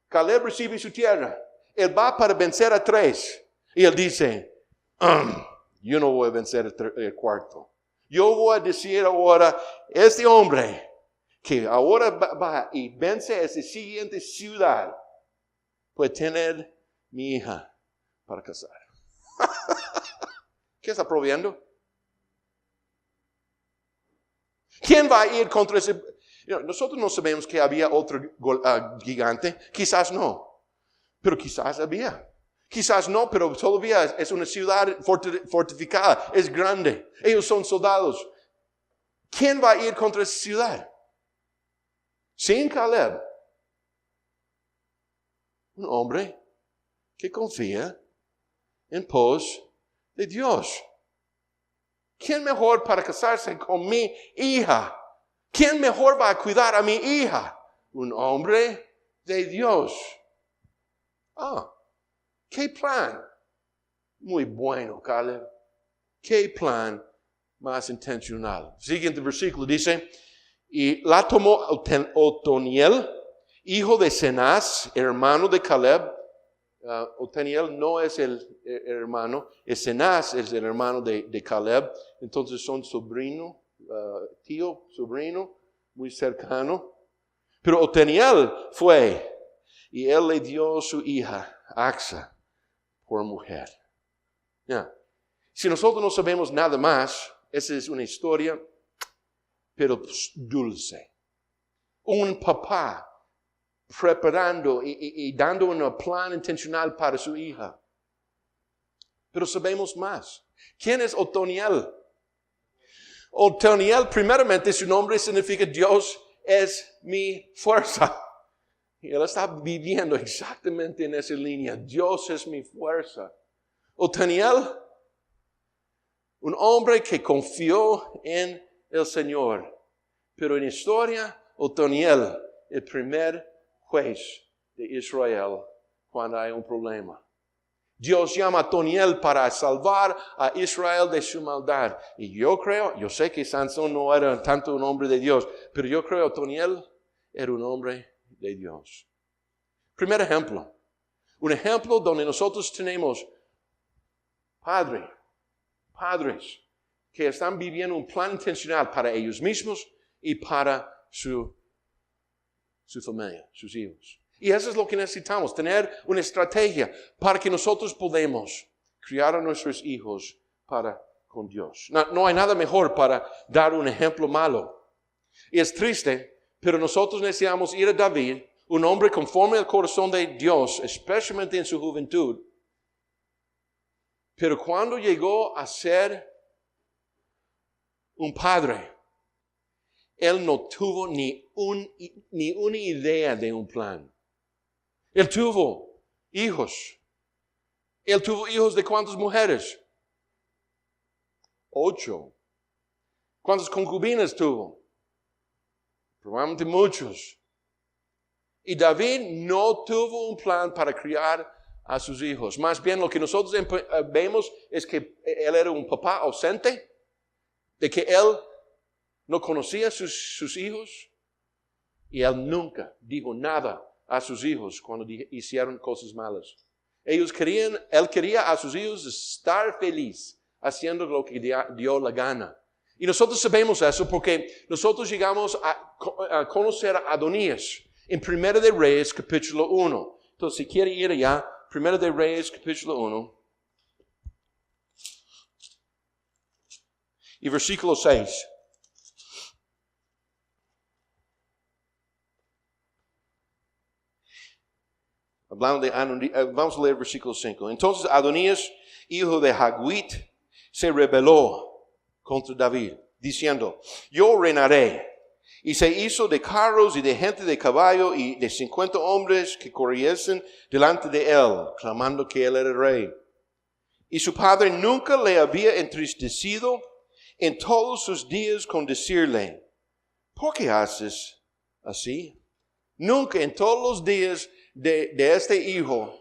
Caleb recibe su tierra. Él va para vencer a 3. Y él dice, yo no voy a vencer el cuarto. Yo voy a decir ahora, este hombre que ahora va y vence a esa siguiente ciudad, puede tener mi hija para casar. ¿Qué está proviendo? ¿Quién va a ir contra ese? Nosotros no sabemos que había otro gigante. Quizás no. Pero quizás había. Quizás no, pero todavía es una ciudad fortificada. Es grande. Ellos son soldados. ¿Quién va a ir contra esa ciudad? Sin Caleb. Un hombre que confía en pos de Dios. ¿Quién mejor para casarse con mi hija? ¿Quién mejor va a cuidar a mi hija? Un hombre de Dios. ¿Qué plan? Muy bueno, Caleb. ¿Qué plan más intencional? Siguiente versículo dice, y la tomó Otoniel, hijo de Cenaz, hermano de Caleb. Otoniel no es el hermano, Cenaz es el hermano de Caleb. Entonces son sobrino, tío, sobrino, muy cercano. Pero Otoniel fue y él le dio su hija, Axa, por mujer. Si nosotros no sabemos nada más, esa es una historia, pero dulce. Un papá preparando y dando un plan intencional para su hija. Pero sabemos más. ¿Quién es Otoniel? Otoniel, primeramente, su nombre significa Dios es mi fuerza. Y él está viviendo exactamente en esa línea. Dios es mi fuerza. Otoniel, un hombre que confió en el Señor. Pero en historia, Otoniel, el primer juez de Israel cuando hay un problema. Dios llama a Otoniel para salvar a Israel de su maldad. Y yo sé que Sansón no era tanto un hombre de Dios, pero yo creo que Otoniel era un hombre de Dios. Primer ejemplo. Un ejemplo donde nosotros tenemos padres que están viviendo un plan intencional para ellos mismos y para su familia, sus hijos. Y eso es lo que necesitamos, tener una estrategia para que nosotros podamos criar a nuestros hijos con Dios. No hay nada mejor para dar un ejemplo malo. Y es triste, pero nosotros necesitamos ir a David, un hombre conforme al corazón de Dios, especialmente en su juventud. Pero cuando llegó a ser un padre, él no tuvo ni una idea de un plan. Él tuvo hijos. Él tuvo hijos de ¿cuántas mujeres? 8. ¿Cuántas concubinas tuvo? Probablemente muchos. Y David no tuvo un plan para criar a sus hijos. Más bien lo que nosotros vemos es que él era un papá ausente, de que él no conocía a sus hijos y él nunca dijo nada a sus hijos cuando hicieron cosas malas. Él quería a sus hijos estar feliz haciendo lo que dio la gana. Y nosotros sabemos eso porque nosotros llegamos a conocer a Adonías en 1 de Reyes capítulo 1. Entonces si quiere ir allá, 1 de Reyes capítulo 1 y versículo 6. Hablando de vamos a leer versículo 5. Entonces Adonías, hijo de Hagüit, se rebeló contra David, diciendo, yo reinaré. Y se hizo de carros y de gente de caballo y de 50 hombres que corriesen delante de él, clamando que él era rey. Y su padre nunca le había entristecido en todos sus días con decirle, ¿por qué haces así. Nunca en todos los días de este hijo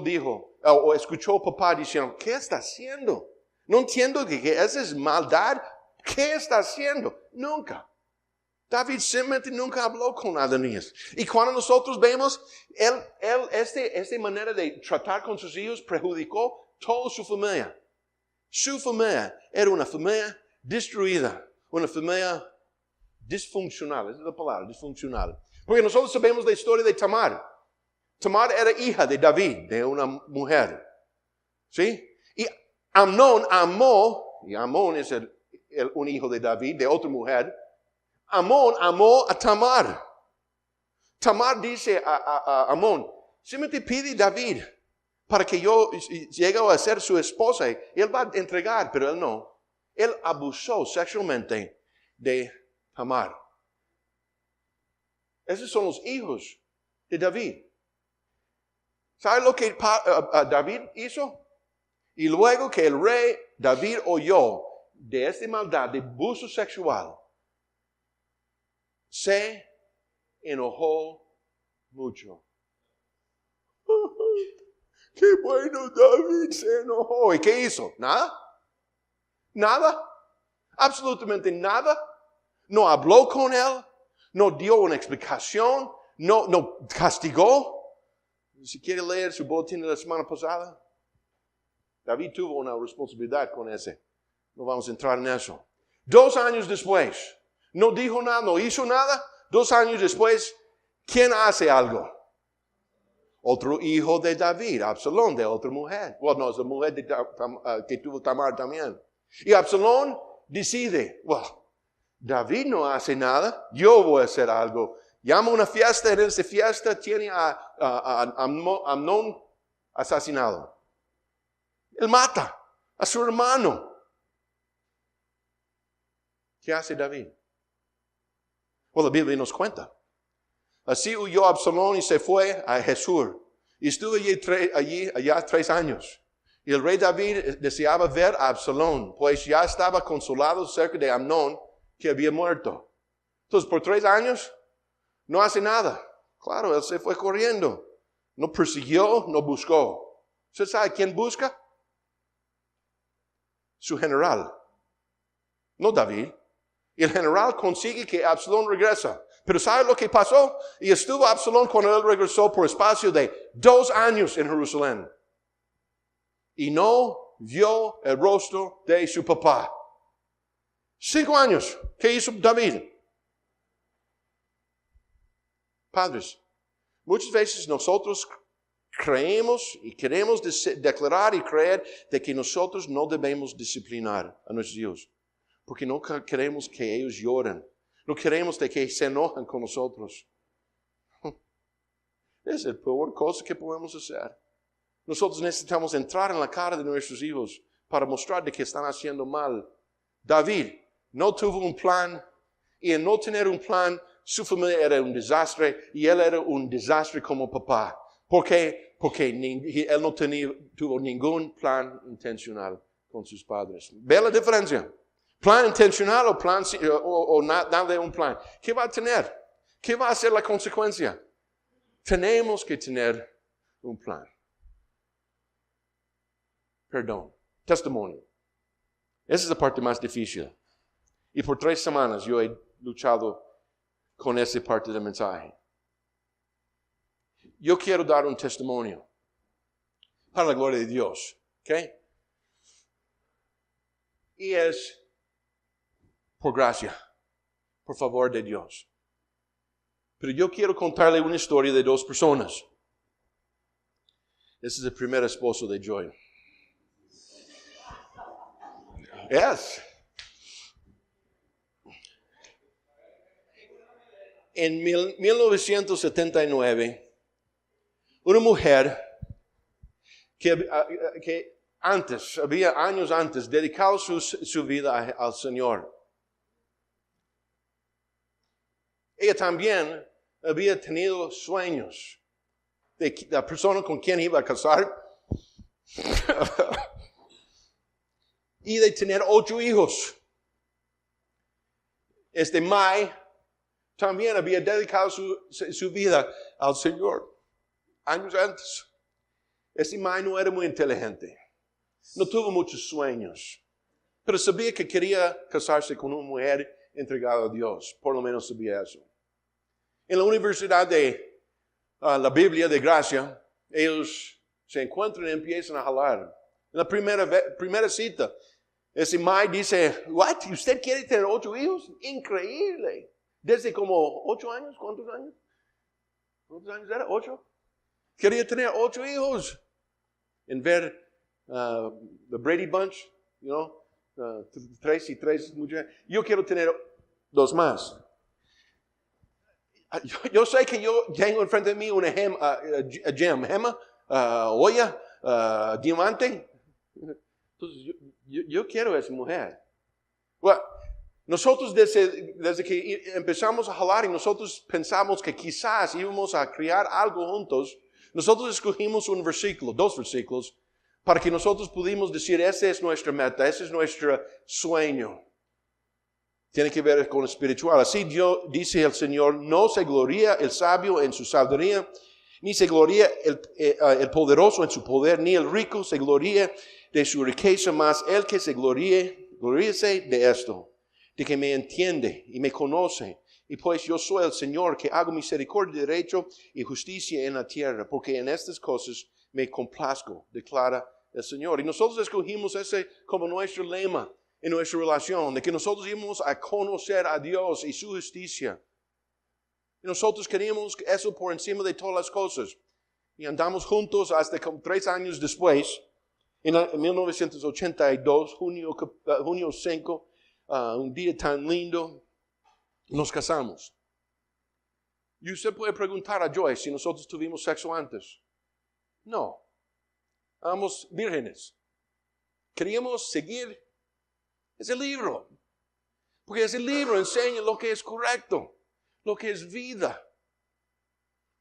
dijo, o escuchó a papá diciendo, ¿qué está haciendo? No entiendo que esa es maldad. ¿Qué está haciendo? Nunca. David simplemente nunca habló con Adonías. Y cuando nosotros vemos, esta manera de tratar con sus hijos perjudicó toda su familia. Su familia era una familia destruida, una familia disfuncional, esa es la palabra, disfuncional. Porque nosotros sabemos la historia de Tamar. Tamar era hija de David, de una mujer. ¿Sí? Y Amnón amó, y Amón es un hijo de David, de otra mujer. Amón amó a Tamar. Tamar dice a Amón, simplemente pide a David para que yo llegue a ser su esposa. Él va a entregar, pero él no. Él abusó sexualmente de Tamar. Esos son los hijos de David. ¿Sabe lo que David hizo? Y luego que el rey David oyó de esta maldad, de abuso sexual, se enojó mucho. ¡Qué bueno, David se enojó! ¿Y qué hizo? ¿Nada? ¿Nada? Absolutamente nada. No habló con él. No dio una explicación. No castigó. Si quiere leer su boletín de la semana pasada, David tuvo una responsabilidad con ese. No vamos a entrar en eso. 2 años después, no dijo nada, no hizo nada. 2 años después, ¿quién hace algo? Otro hijo de David, Absalón, de otra mujer. Bueno, no, es la mujer que tuvo Tamar también. Y Absalón decide, David no hace nada, yo voy a hacer algo. Llama a una fiesta, en esa fiesta tiene a Amnón asesinado. Él mata a su hermano. ¿Qué hace David? La Biblia nos cuenta. Así huyó Absalón y se fue a Jesús. Y estuvo allá 3 años. Y el rey David deseaba ver a Absalón, pues ya estaba consolado cerca de Amnón, que había muerto. Entonces, por 3 años, no hace nada. Claro, él se fue corriendo. No persiguió, no buscó. ¿Usted sabe quién busca? Su general. No David. Y el general consigue que Absalón regresa. Pero ¿sabe lo que pasó? Y estuvo Absalón cuando él regresó por espacio de 2 años en Jerusalén. Y no vio el rostro de su papá. 5 años. ¿Qué hizo David? Padres, muchas veces nosotros creemos y queremos declarar y creer de que nosotros no debemos disciplinar a nuestros hijos. Porque no queremos que ellos lloren. No queremos de que se enojen con nosotros. Es la peor cosa que podemos hacer. Nosotros necesitamos entrar en la cara de nuestros hijos para mostrar de que están haciendo mal. David no tuvo un plan, y en no tener un plan, su familia era un desastre y él era un desastre como papá. ¿Por qué? Porque él no tuvo ningún plan intencional con sus padres. ¿Ve la diferencia? Plan intencional o plan o nada de un plan. ¿Qué va a tener? ¿Qué va a ser la consecuencia? Tenemos que tener un plan. Perdón. Testimonio. Esa es la parte más difícil. Y por 3 semanas yo he luchado con esa parte del mensaje. Yo quiero dar un testimonio para la gloria de Dios. ¿Ok? Y es por gracia, por favor de Dios. Pero yo quiero contarle una historia de 2 personas. Ese es el primer esposo de Joy. Yes. En 1979, una mujer que había años antes, dedicado su vida al Señor. Ella también había tenido sueños de la persona con quien iba a casar y de tener 8 hijos. Mai también había dedicado su vida al Señor años antes. Ese May no era muy inteligente. No tuvo muchos sueños. Pero sabía que quería casarse con una mujer entregada a Dios. Por lo menos sabía eso. En la Universidad de la Biblia de Gracia, ellos se encuentran y empiezan a jalar. En la primera cita, ese May dice, ¿what? ¿Usted quiere tener 8 hijos? Increíble. Desde como 8 años, ¿cuántos años? ¿Cuántos años era? 8. Quería tener 8 hijos. En ver the Brady Bunch, 3 y 3 mujeres. Yo quiero tener 2 más. Yo sé que yo tengo enfrente de mí una gema, olla, diamante. Entonces, yo quiero esa mujer. Well, nosotros desde que empezamos a jalar y nosotros pensamos que quizás íbamos a crear algo juntos, nosotros escogimos un versículo, 2 versículos, para que nosotros pudimos decir, esa es nuestra meta, ese es nuestro sueño. Tiene que ver con lo espiritual. Así Dios, dice el Señor, no se gloría el sabio en su sabiduría, ni se gloría el poderoso en su poder, ni el rico se gloría de su riqueza, mas el que se gloríese de esto, de que me entiende y me conoce. Y pues yo soy el Señor que hago misericordia, derecho y justicia en la tierra, porque en estas cosas me complazco, declara el Señor. Y nosotros escogimos ese como nuestro lema en nuestra relación, de que nosotros íbamos a conocer a Dios y su justicia. Y nosotros queríamos eso por encima de todas las cosas. Y andamos juntos hasta como 3 años después, en 1982, junio 5, un día tan lindo, nos casamos. Y usted puede preguntar a Joyce si nosotros tuvimos sexo antes. No. Éramos vírgenes. Queríamos seguir ese libro. Porque ese libro enseña lo que es correcto, lo que es vida.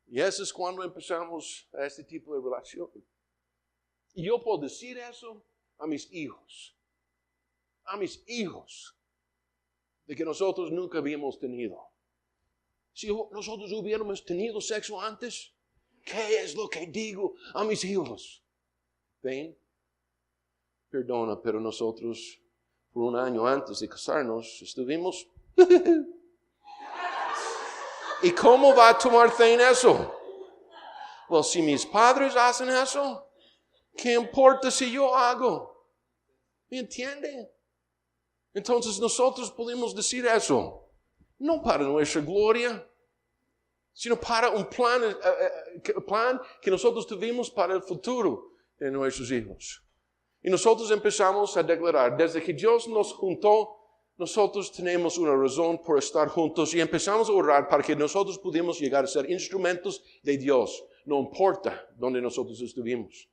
Y eso es cuando empezamos a este tipo de relación. Y yo puedo decir eso a mis hijos. A mis hijos. De que nosotros nunca habíamos tenido. Si nosotros hubiéramos tenido sexo antes, ¿qué es lo que digo a mis hijos? ¿Ven? Perdona, pero nosotros, por 1 año antes de casarnos, estuvimos... ¿Y cómo va a tomar fe en eso? Well, si mis padres hacen eso, ¿qué importa si yo hago? ¿Me entienden? Entonces nosotros podemos decir eso, no para nuestra gloria, sino para un plan que nosotros tuvimos para el futuro de nuestros hijos. Y nosotros empezamos a declarar, desde que Dios nos juntó, nosotros tenemos una razón por estar juntos y empezamos a orar para que nosotros pudiéramos llegar a ser instrumentos de Dios, no importa dónde nosotros estuvimos.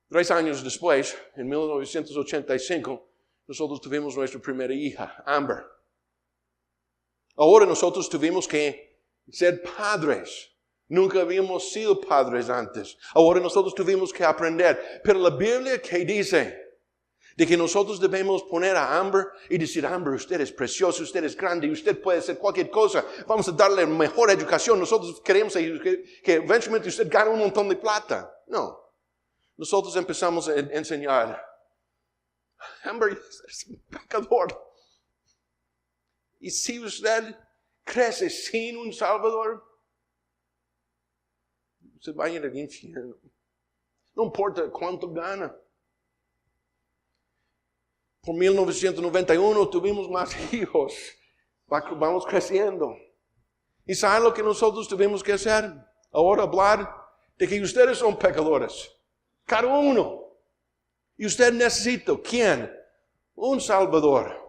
3 años después, en 1985, nosotros tuvimos nuestra primera hija, Amber. Ahora nosotros tuvimos que ser padres. Nunca habíamos sido padres antes. Ahora nosotros tuvimos que aprender. Pero la Biblia, ¿qué dice? De que nosotros debemos poner a Amber y decir, Amber, usted es precioso, usted es grande, usted puede hacer cualquier cosa. Vamos a darle mejor educación. Nosotros queremos que eventualmente usted gane un montón de plata. No. Nosotros empezamos a enseñar, Amber es un pecador. Y si usted crece sin un Salvador, usted va a ir al infierno. No importa cuánto gana. Por 1991 tuvimos más hijos. Vamos creciendo. ¿Y saben lo que nosotros tuvimos que hacer? Ahora hablar de que ustedes son pecadores. Cada uno. Y usted necesita, ¿quién? Un Salvador.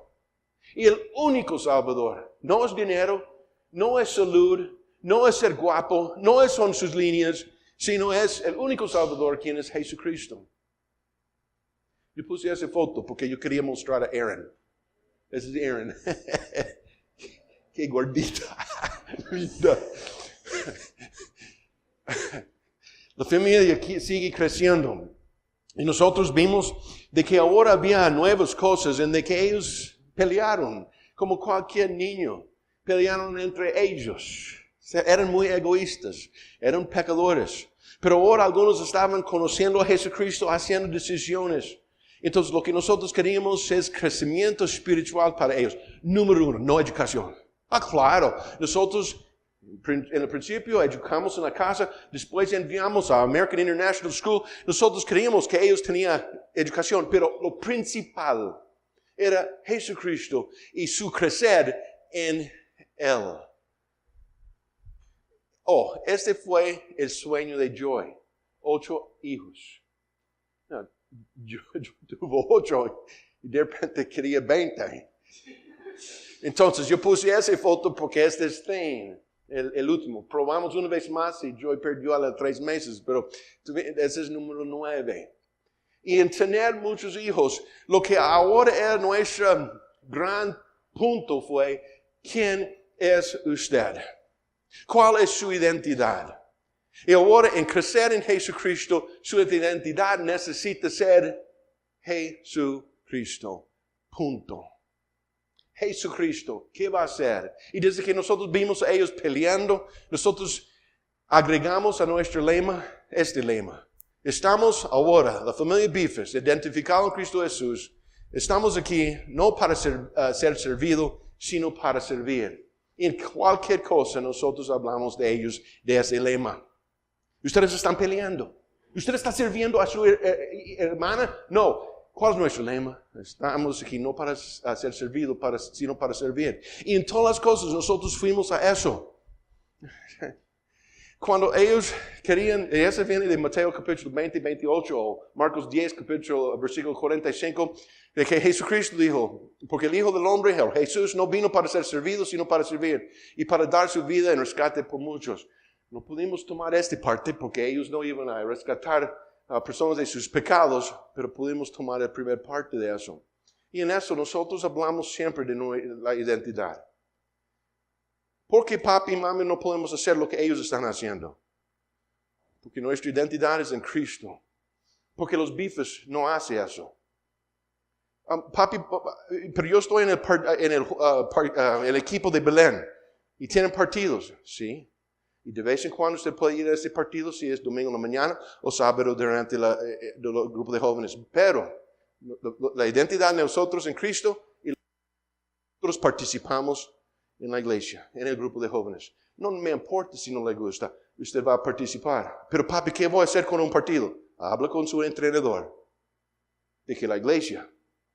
Y el único Salvador no es dinero, no es salud, no es ser guapo, no son sus líneas, sino es el único Salvador, quien es Jesucristo. Yo puse esa foto porque yo quería mostrar a Aaron. Ese es Aaron. Qué gordita. La familia sigue creciendo. Y nosotros vimos de que ahora había nuevas cosas en de que ellos pelearon como cualquier niño. pelearon entre ellos. Eran muy egoístas, eran pecadores. Pero ahora algunos estaban conociendo a Jesucristo, haciendo decisiones. Entonces lo que nosotros queríamos es crecimiento espiritual para ellos. Número 1, no educación. Claro, nosotros en el principio educamos en la casa, después enviamos a American International School. Nosotros creíamos que ellos tenían educación, pero lo principal era Jesucristo y su crecer en Él. Este fue el sueño de Joy. 8 hijos. No, yo tuve 8 y de repente quería 20. Entonces yo puse esa foto porque este es el último. Probamos una vez más y Joy perdió a los 3 meses, pero ese es número 9. Y en tener muchos hijos, lo que ahora es nuestro gran punto fue, ¿quién es usted? ¿Cuál es su identidad? Y ahora en crecer en Jesucristo, su identidad necesita ser Jesucristo. Punto. Jesucristo, ¿qué va a hacer? Y desde que nosotros vimos a ellos peleando, nosotros agregamos a nuestro lema este lema. Estamos ahora, la familia Befus, identificada en Cristo Jesús, estamos aquí no para ser servido, sino para servir. En cualquier cosa nosotros hablamos de ellos, de ese lema. ¿Ustedes están peleando? ¿Usted está sirviendo a su hermana? No. ¿Cuál es nuestro lema? Estamos aquí no para ser servido, sino para servir. Y en todas las cosas nosotros fuimos a eso. Cuando ellos querían, y eso viene de Mateo capítulo 20, 28, o Marcos 10, versículo 45, de que Jesucristo dijo, porque el Hijo del Hombre, Jesús, no vino para ser servido, sino para servir, y para dar su vida en rescate por muchos. No pudimos tomar esta parte porque ellos no iban a rescatar a personas de sus pecados, pero pudimos tomar la primera parte de eso. Y en eso nosotros hablamos siempre de la identidad. ¿Por qué papi y mami no podemos hacer lo que ellos están haciendo? Porque nuestra identidad es en Cristo. Porque los Befus no hacen eso. Papi, pero yo estoy en el equipo de Belén. Y tienen partidos, ¿sí? Y de vez en cuando usted puede ir a ese partido si es domingo en la mañana o sábado durante el grupo de jóvenes. Pero la identidad de nosotros en Cristo y nosotros participamos en la iglesia, en el grupo de jóvenes. No me importa si no le gusta, usted va a participar. Pero papi, ¿qué voy a hacer con un partido? Habla con su entrenador de que la iglesia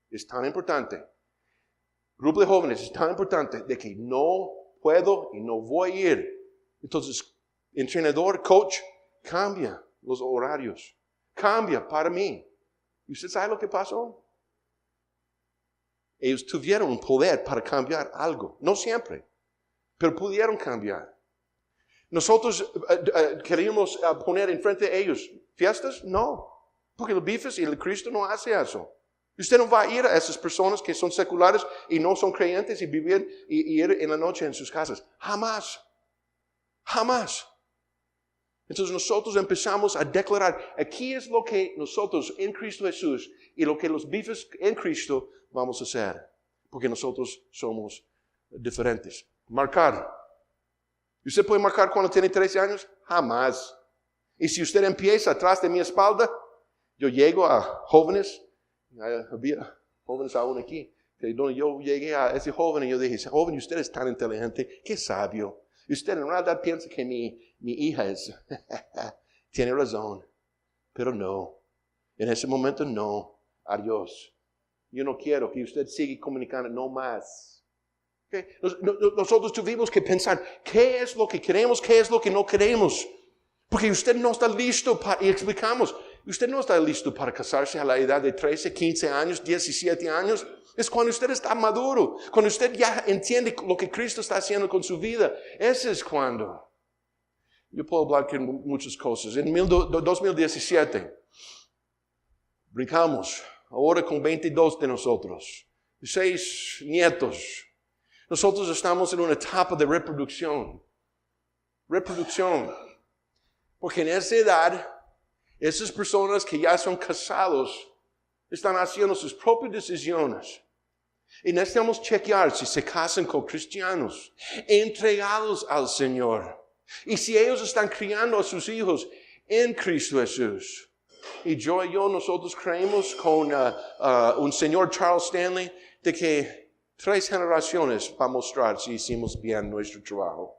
es tan importante. El grupo de jóvenes es tan importante de que no puedo y no voy a ir. Entonces, entrenador, coach, cambia los horarios. Cambia para mí. ¿Y usted sabe lo que pasó? Ellos tuvieron un poder para cambiar algo. No siempre, pero pudieron cambiar. Nosotros queríamos poner enfrente de ellos fiestas. No, porque el Befus y el Cristo no hace eso. Usted no va a ir a esas personas que son seculares y no son creyentes y vivir y ir en la noche en sus casas. Jamás. Jamás. Entonces nosotros empezamos a declarar, aquí es lo que nosotros en Cristo Jesús y lo que los Befus en Cristo vamos a hacer. Porque nosotros somos diferentes. Marcar. ¿Usted puede marcar cuando tiene 13 años? Jamás. Y si usted empieza atrás de mi espalda, yo llego a jóvenes, había jóvenes aún aquí, donde yo llegué a ese joven y yo dije, joven, usted es tan inteligente, qué sabio. Usted en realidad piensa que mi hija es, tiene razón, pero no. En ese momento no. Adiós. Yo no quiero que usted siga comunicando, no más. ¿Okay? Nosotros tuvimos que pensar, ¿qué es lo que queremos? ¿Qué es lo que no queremos? Porque usted no está listo y explicamos, usted no está listo para casarse a la edad de 13, 15 años, 17 años. Es cuando usted está maduro, cuando usted ya entiende lo que Cristo está haciendo con su vida. Ese es cuando. Yo puedo hablar de muchas cosas. En 2017, brincamos, ahora con 22 de nosotros, 6 nietos. Nosotros estamos en una etapa de reproducción. Reproducción. Porque en esa edad, esas personas que ya son casados están haciendo sus propias decisiones. Y necesitamos chequear si se casan con cristianos, entregados al Señor. Y si ellos están criando a sus hijos en Cristo Jesús. Y nosotros creemos con un señor Charles Stanley de que 3 generaciones va a mostrar si hicimos bien nuestro trabajo.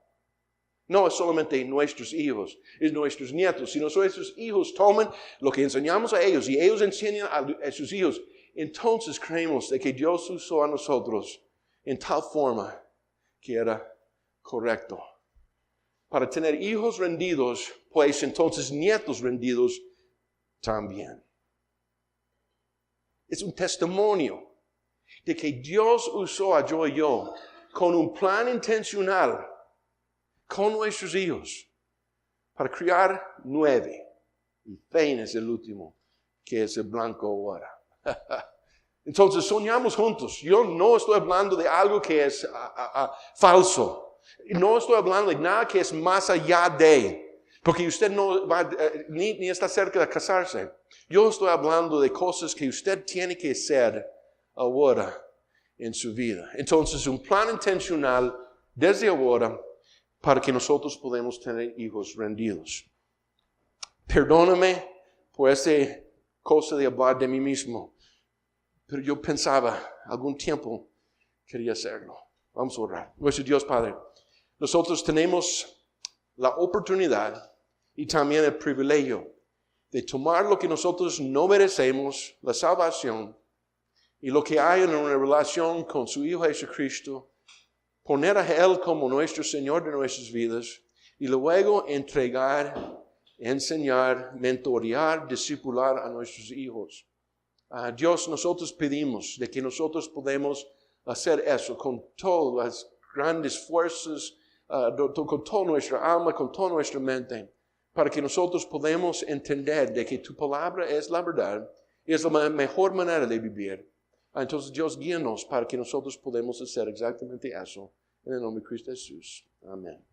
No es solamente nuestros hijos, es nuestros nietos. Si nuestros hijos toman lo que enseñamos a ellos y ellos enseñan a sus hijos, entonces creemos de que Dios usó a nosotros en tal forma que era correcto. Para tener hijos rendidos, pues entonces nietos rendidos también. Es un testimonio de que Dios usó a yo con un plan intencional con nuestros hijos para criar 9. Y Fein es el último, que es el blanco ahora. Entonces soñamos juntos. Yo no estoy hablando de algo que es falso. No estoy hablando de nada que es más allá de. Porque usted no va ni está cerca de casarse. Yo estoy hablando de cosas que usted tiene que hacer ahora en su vida. Entonces un plan intencional desde ahora para que nosotros podamos tener hijos rendidos. Perdóname por esa cosa de hablar de mí mismo. Pero yo pensaba, algún tiempo quería hacerlo. Vamos a orar. Nuestro Dios Padre, nosotros tenemos la oportunidad y también el privilegio de tomar lo que nosotros no merecemos, la salvación, y lo que hay en una relación con su Hijo Jesucristo, poner a Él como nuestro Señor de nuestras vidas, y luego entregar, enseñar, mentorear, discipular a nuestros hijos. Dios, nosotros pedimos de que nosotros podemos hacer eso con todas las grandes fuerzas, con toda nuestra alma, con toda nuestra mente, para que nosotros podamos entender de que tu palabra es la verdad, y es la mejor manera de vivir. Entonces Dios guíanos para que nosotros podamos hacer exactamente eso. En el nombre de Cristo Jesús. Amén.